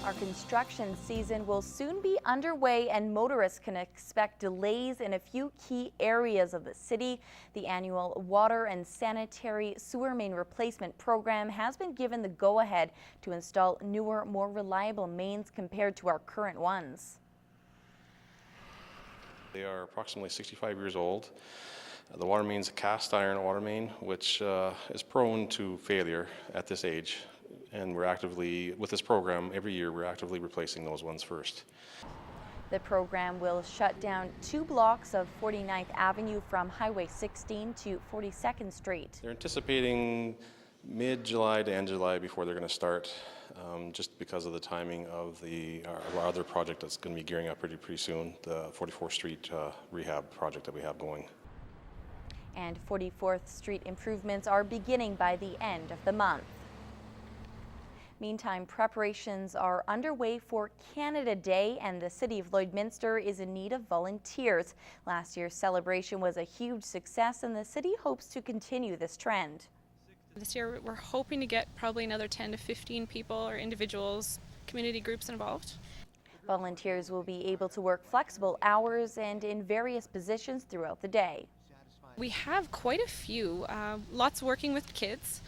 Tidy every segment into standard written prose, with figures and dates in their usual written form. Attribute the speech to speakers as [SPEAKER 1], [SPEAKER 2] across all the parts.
[SPEAKER 1] Our construction season will soon be underway and motorists can expect delays in a few key areas of the city. The annual water and sanitary sewer main replacement program has been given the go-ahead to install newer, more reliable mains compared to our current ones.
[SPEAKER 2] They are approximately 65 years old. The water main is a cast iron water main, which is prone to failure at this age. And we're actively, with this program, every year we're actively replacing those ones first.
[SPEAKER 1] The program will shut down 2 blocks of 49th Avenue from Highway 16 to 42nd Street.
[SPEAKER 2] They're anticipating mid-July to end July before they're going to start, just because of the timing of our other project that's going to be gearing up pretty soon, the 44th Street rehab project that we have going.
[SPEAKER 1] And 44th Street improvements are beginning by the end of the month. Meantime, preparations are underway for Canada Day, and the City of Lloydminster is in need of volunteers. Last year's celebration was a huge success, and the city hopes to continue this trend.
[SPEAKER 3] This year we're hoping to get probably another 10 to 15 people or individuals, community groups involved.
[SPEAKER 1] Volunteers will be able to work flexible hours and in various positions throughout the day.
[SPEAKER 3] We have quite a few, lots working with kids,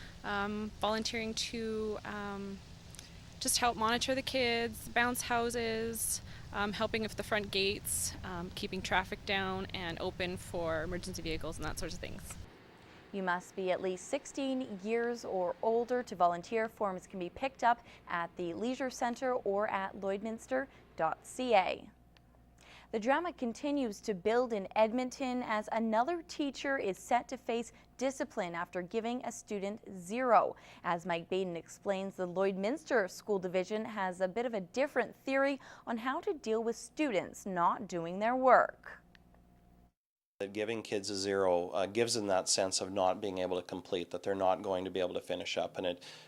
[SPEAKER 3] volunteering to just help monitor the kids, bounce houses, helping with the front gates, keeping traffic down and open for emergency vehicles and that sort of things.
[SPEAKER 1] You must be at least 16 years or older to volunteer. Forms can be picked up at the Leisure Centre or at lloydminster.ca. The drama continues to build in Edmonton as another teacher is set to face discipline after giving a student 0. As Mike Baden explains, the Lloydminster School Division has a bit of a different theory on how to deal with students not doing their work.
[SPEAKER 4] Giving kids a 0 gives them that sense of not being able to complete, that they're not going to be able to finish up, and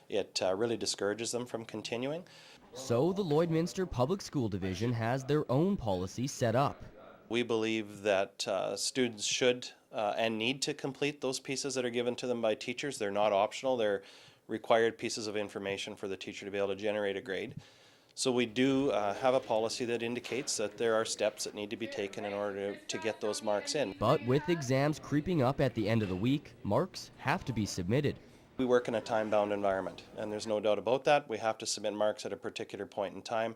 [SPEAKER 4] it really discourages them from continuing.
[SPEAKER 5] So the Lloydminster Public School Division has their own policy set up.
[SPEAKER 4] We believe that students should and need to complete those pieces that are given to them by teachers. They're not optional. They're required pieces of information for the teacher to be able to generate a grade. So we do have a policy that indicates that there are steps that need to be taken in order to get those marks in.
[SPEAKER 5] But with exams creeping up at the end of the week, marks have to be submitted.
[SPEAKER 4] We work in a time-bound environment, and there's no doubt about that. We have to submit marks at a particular point in time.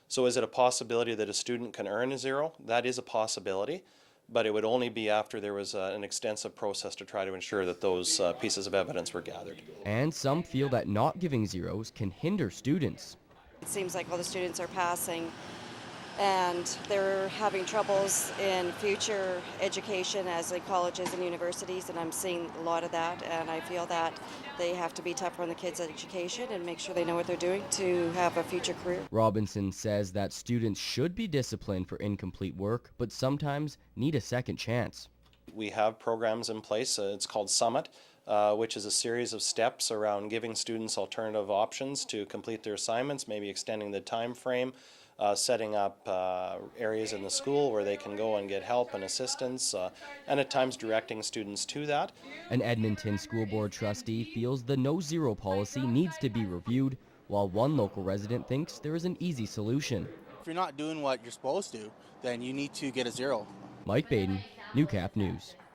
[SPEAKER 4] So is it a possibility that a student can earn a 0? That is a possibility, but it would only be after there was an extensive process to try to ensure that those pieces of evidence were gathered.
[SPEAKER 5] And some feel that not giving 0s can hinder students.
[SPEAKER 6] It seems like all the students are passing and they're having troubles in future education as in colleges and universities, and I'm seeing a lot of that, and I feel that they have to be tougher on the kids' education and make sure they know what they're doing to have a future career.
[SPEAKER 5] Robinson says that students should be disciplined for incomplete work, but sometimes need a second chance.
[SPEAKER 4] We have programs in place. It's called Summit, which is a series of steps around giving students alternative options to complete their assignments, maybe extending the time frame, setting up areas in the school where they can go and get help and assistance, and at times directing students to that.
[SPEAKER 5] An Edmonton School Board trustee feels the no 0 policy needs to be reviewed, while one local resident thinks there is an easy solution.
[SPEAKER 7] If you're not doing what you're supposed to, then you need to get a 0.
[SPEAKER 5] Mike Baden, Newcap News.